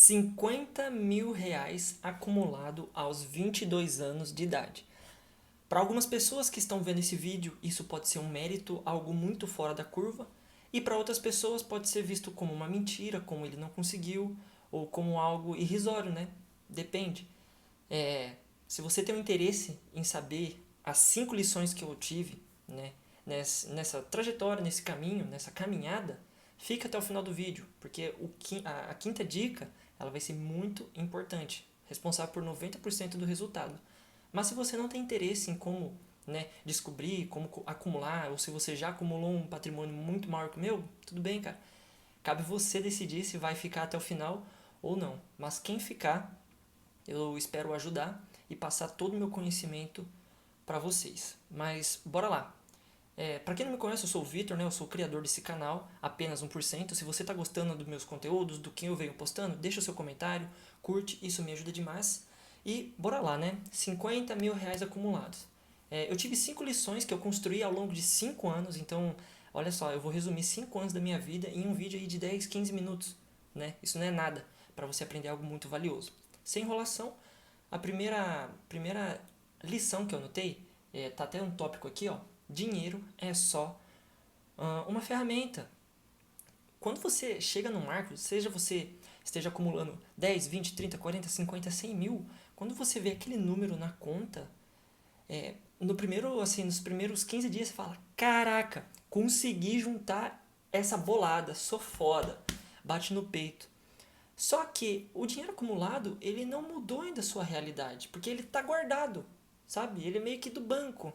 R$ 50.000 acumulado aos 22 anos de idade. Para algumas pessoas que estão vendo esse vídeo, isso pode ser um mérito, algo muito fora da curva, e para outras pessoas pode ser visto como uma mentira, como ele não conseguiu, ou como algo irrisório, né? Depende. Se você tem um interesse em saber as 5 lições que eu tive, né, nessa trajetória, nesse caminho, nessa caminhada, fica até o final do vídeo, porque a quinta dica ela vai ser muito importante, responsável por 90% do resultado. Mas se você não tem interesse em como, né, descobrir, como acumular, ou se você já acumulou um patrimônio muito maior que o meu, tudo bem, cara. Cabe você decidir se vai ficar até o final ou não. Mas quem ficar, eu espero ajudar e passar todo o meu conhecimento para vocês. Mas bora lá. Para quem não me conhece, eu sou o Vitor, né? Eu sou o criador desse canal, apenas 1%. Se você está gostando dos meus conteúdos, do que eu venho postando, deixa o seu comentário, curte, isso me ajuda demais. E bora lá, né? R$ 50.000 acumulados. Eu tive 5 lições que eu construí ao longo de 5 anos, então, olha só, eu vou resumir 5 anos da minha vida em um vídeo aí de 10, 15 minutos, né? Isso não é nada para você aprender algo muito valioso. Sem enrolação, a primeira lição que eu anotei, tá até um tópico aqui, ó. Dinheiro é só uma ferramenta. Quando você chega no marco, seja você esteja acumulando 10, 20, 30, 40, 50, 100 mil, quando você vê aquele número na conta, nos primeiros 15 dias você fala, caraca, consegui juntar essa bolada, sou foda, bate no peito. Só que o dinheiro acumulado, ele não mudou ainda a sua realidade, porque ele está guardado, sabe? Ele é meio que do banco.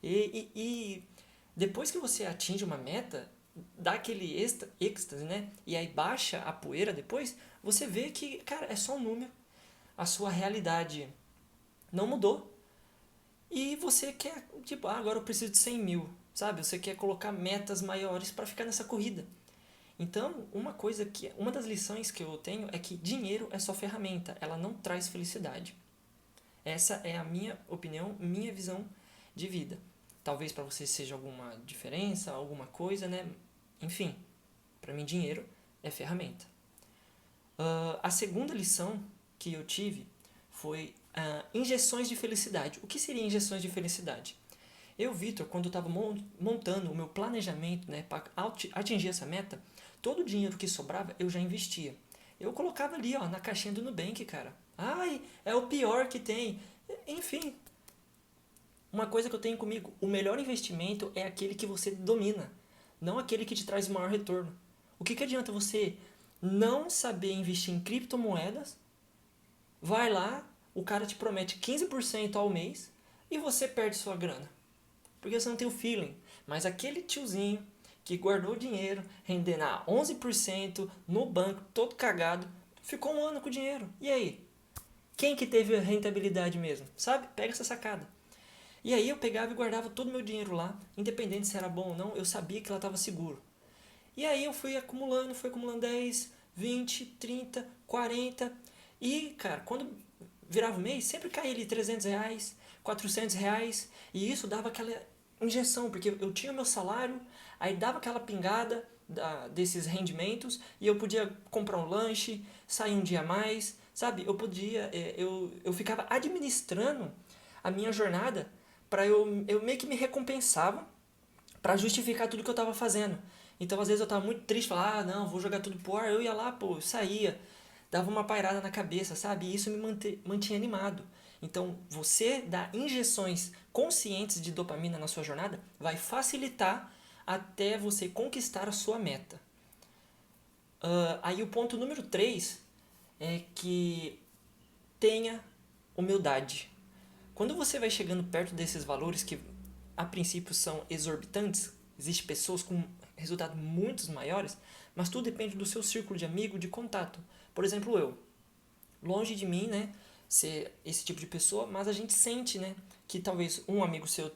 E depois que você atinge uma meta, dá aquele êxtase, né? E aí baixa a poeira depois, você vê que, cara, é só um número. A sua realidade não mudou. E você quer, tipo, agora eu preciso de 100 mil, sabe? Você quer colocar metas maiores para ficar nessa corrida. Então, uma das lições que eu tenho é que dinheiro é só ferramenta, ela não traz felicidade. Essa é a minha opinião, minha visão de vida. Talvez para você seja alguma diferença, alguma coisa, né? Enfim, para mim dinheiro é ferramenta. A segunda lição que eu tive foi injeções de felicidade. O que seria injeções de felicidade? Eu, Vitor, quando eu estava montando o meu planejamento, né, para atingir essa meta, todo o dinheiro que sobrava eu já investia. Eu colocava ali, ó, na caixinha do Nubank, cara. Ai, é o pior que tem. Enfim, uma coisa que eu tenho comigo, o melhor investimento é aquele que você domina, não aquele que te traz o maior retorno. O que adianta você não saber investir em criptomoedas, vai lá, o cara te promete 15% ao mês e você perde sua grana? Porque você não tem o feeling. Mas aquele tiozinho que guardou o dinheiro, rendendo a 11% no banco, todo cagado, ficou um ano com o dinheiro. E aí? Quem que teve a rentabilidade mesmo? Sabe? Pega essa sacada. E aí eu pegava e guardava todo o meu dinheiro lá, independente se era bom ou não, eu sabia que ela estava seguro. E aí eu fui acumulando 10, 20, 30, 40. E, cara, quando virava o mês, sempre caía ali R$ 300, R$ 400. E isso dava aquela injeção, porque eu tinha meu salário, aí dava aquela pingada desses rendimentos e eu podia comprar um lanche, sair um dia a mais, sabe? Eu ficava administrando a minha jornada para eu meio que me recompensava para justificar tudo que eu estava fazendo. Então, às vezes eu estava muito triste, falava, não, vou jogar tudo pro ar. Eu ia lá, pô, eu saía, dava uma pairada na cabeça, sabe? E isso me mantinha animado. Então, você dar injeções conscientes de dopamina na sua jornada vai facilitar até você conquistar a sua meta. Aí o ponto número 3 é que tenha humildade. Quando você vai chegando perto desses valores que a princípio são exorbitantes, existem pessoas com resultados muito maiores, mas tudo depende do seu círculo de amigo, de contato. Por exemplo, eu. Longe de mim, né, ser esse tipo de pessoa, mas a gente sente, né, que talvez um amigo seu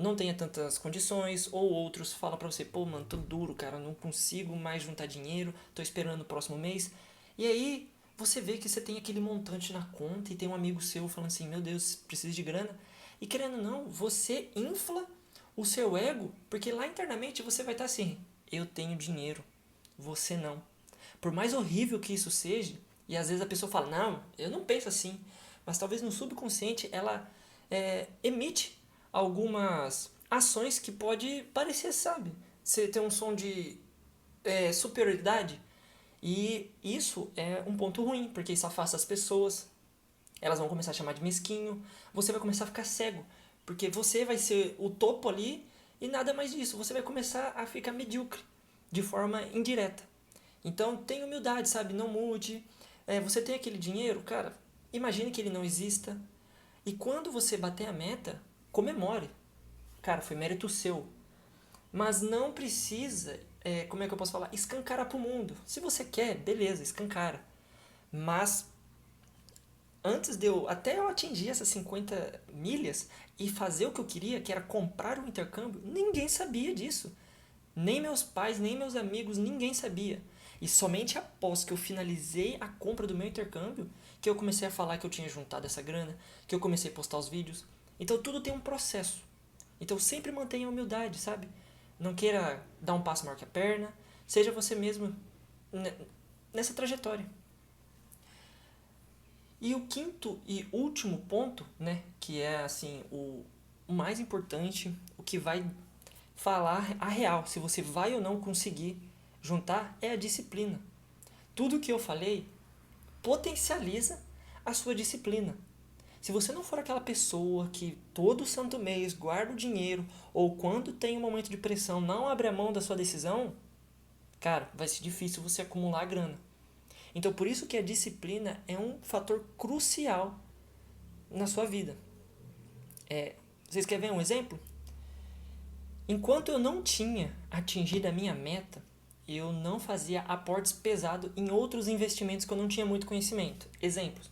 não tenha tantas condições, ou outros falam pra você, pô, mano, tô duro, cara, não consigo mais juntar dinheiro, tô esperando o próximo mês. E aí você vê que você tem aquele montante na conta e tem um amigo seu falando assim, meu Deus, preciso de grana. E querendo ou não, você infla o seu ego, porque lá internamente você vai estar assim, eu tenho dinheiro, você não. Por mais horrível que isso seja, e às vezes a pessoa fala, não, eu não penso assim, mas talvez no subconsciente ela emite algumas ações que pode parecer, sabe? Você tem um som de superioridade, e isso é um ponto ruim, porque isso afasta as pessoas, elas vão começar a chamar de mesquinho, você vai começar a ficar cego, porque você vai ser o topo ali e nada mais disso, você vai começar a ficar medíocre, de forma indireta. Então, tenha humildade, sabe? Não mude. Você tem aquele dinheiro, cara, imagine que ele não exista. E quando você bater a meta, comemore. Cara, foi mérito seu. Mas não precisa, como é que eu posso falar? Escancarar pro mundo. Se você quer, beleza, escancara. Mas antes de até eu atingir essas 50 milhas e fazer o que eu queria, que era comprar um intercâmbio, ninguém sabia disso. Nem meus pais, nem meus amigos, ninguém sabia. E somente após que eu finalizei a compra do meu intercâmbio, que eu comecei a falar que eu tinha juntado essa grana, que eu comecei a postar os vídeos. Então tudo tem um processo. Então sempre mantenha a humildade, sabe? Não queira dar um passo maior que a perna. Seja você mesmo nessa trajetória. E o quinto e último ponto, né, que é assim o mais importante, o que vai falar a real, se você vai ou não conseguir juntar, é a disciplina. Tudo que eu falei potencializa a sua disciplina. Se você não for aquela pessoa que todo santo mês guarda o dinheiro ou quando tem um momento de pressão não abre a mão da sua decisão, cara, vai ser difícil você acumular grana. Então por isso que a disciplina é um fator crucial na sua vida. Vocês querem ver um exemplo? Enquanto eu não tinha atingido a minha meta, eu não fazia aportes pesados em outros investimentos que eu não tinha muito conhecimento. Exemplos.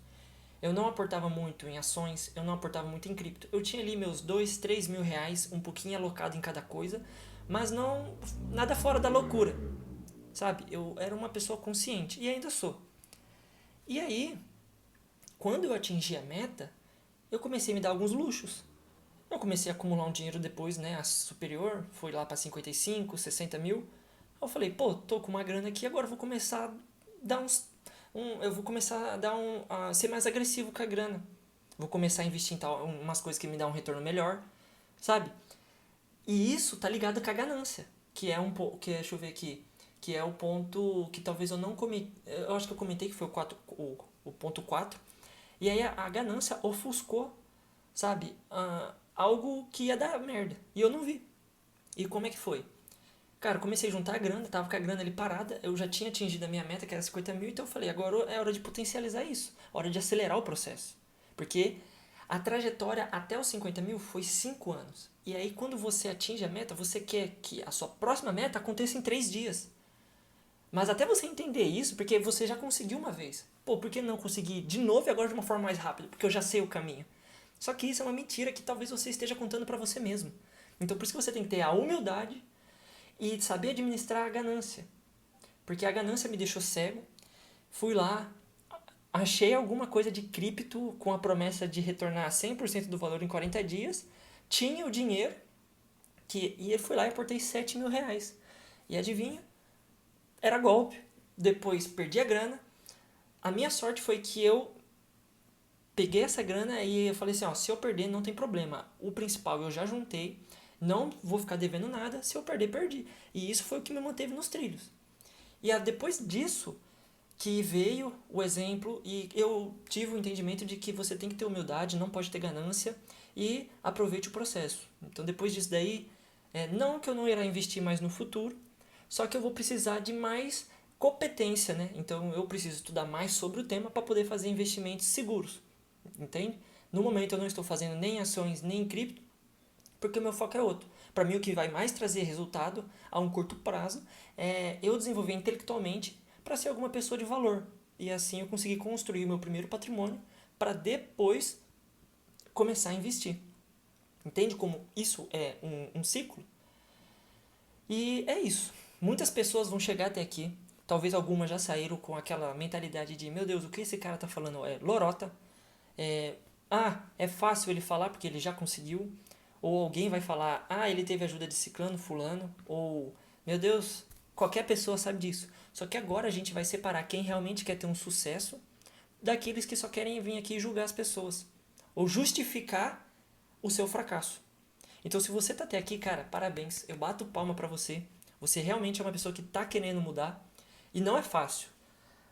Eu não aportava muito em ações, eu não aportava muito em cripto. Eu tinha ali meus 2, 3 mil reais, um pouquinho alocado em cada coisa, mas não nada fora da loucura, sabe? Eu era uma pessoa consciente e ainda sou. E aí, quando eu atingi a meta, eu comecei a me dar alguns luxos. Eu comecei a acumular um dinheiro depois, né, a superior, foi lá para 55, 60 mil. Eu falei, pô, tô com uma grana aqui, agora eu vou começar a dar eu vou começar a dar a ser mais agressivo com a grana. Vou começar a investir em umas coisas que me dão um retorno melhor, sabe? E isso tá ligado com a ganância, que é deixa eu ver aqui, que é o ponto que talvez eu não comentei, eu acho que eu comentei que foi o ponto 4. E aí a ganância ofuscou, sabe? Algo que ia dar merda. E eu não vi. E como é que foi? Cara, comecei a juntar a grana, tava com a grana ali parada, eu já tinha atingido a minha meta, que era 50 mil, então eu falei, agora é hora de potencializar isso, hora de acelerar o processo. Porque a trajetória até os 50 mil foi 5 anos. E aí, quando você atinge a meta, você quer que a sua próxima meta aconteça em 3 dias. Mas até você entender isso, porque você já conseguiu uma vez. Pô, por que não conseguir de novo e agora de uma forma mais rápida? Porque eu já sei o caminho. Só que isso é uma mentira que talvez você esteja contando para você mesmo. Então por isso que você tem que ter a humildade e saber administrar a ganância. Porque a ganância me deixou cego. Fui lá, achei alguma coisa de cripto com a promessa de retornar 100% do valor em 40 dias. Tinha o dinheiro e fui lá e aportei 7 mil reais. E adivinha? Era golpe. Depois perdi a grana. A minha sorte foi que eu peguei essa grana e eu falei assim, ó, se eu perder não tem problema. O principal eu já juntei, não vou ficar devendo nada, se eu perder, perdi. E isso foi o que me manteve nos trilhos. E depois disso que veio o exemplo e eu tive o entendimento de que você tem que ter humildade, não pode ter ganância e aproveite o processo. Então depois disso daí, não que eu não irá investir mais no futuro, só que eu vou precisar de mais competência, né? Então eu preciso estudar mais sobre o tema para poder fazer investimentos seguros, entende? No momento eu não estou fazendo nem ações nem cripto, porque o meu foco é outro. Para mim o que vai mais trazer resultado a um curto prazo é eu desenvolver intelectualmente para ser alguma pessoa de valor. E assim eu consegui construir o meu primeiro patrimônio para depois começar a investir. Entende como isso é um ciclo? E é isso. Muitas pessoas vão chegar até aqui. Talvez algumas já saíram com aquela mentalidade de meu Deus, o que esse cara tá falando é lorota. É fácil ele falar porque ele já conseguiu. Ou alguém vai falar, ele teve ajuda de ciclano, fulano. Ou, meu Deus, qualquer pessoa sabe disso. Só que agora a gente vai separar quem realmente quer ter um sucesso daqueles que só querem vir aqui julgar as pessoas ou justificar o seu fracasso. Então, se você tá até aqui, cara, parabéns. Eu bato palma pra você. Você realmente é uma pessoa que tá querendo mudar e não é fácil.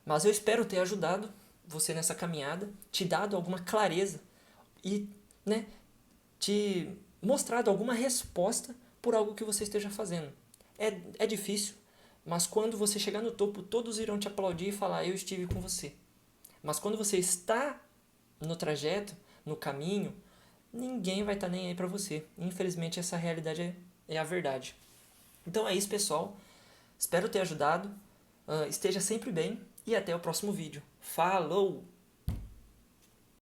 Mas eu espero ter ajudado você nessa caminhada, te dado alguma clareza e, né, te mostrado alguma resposta por algo que você esteja fazendo. É difícil, mas quando você chegar no topo, todos irão te aplaudir e falar: eu estive com você. Mas quando você está no trajeto, no caminho, ninguém vai estar nem aí pra você. Infelizmente, essa realidade é a verdade. Então é isso, pessoal. Espero ter ajudado. Esteja sempre bem e até o próximo vídeo. Falou!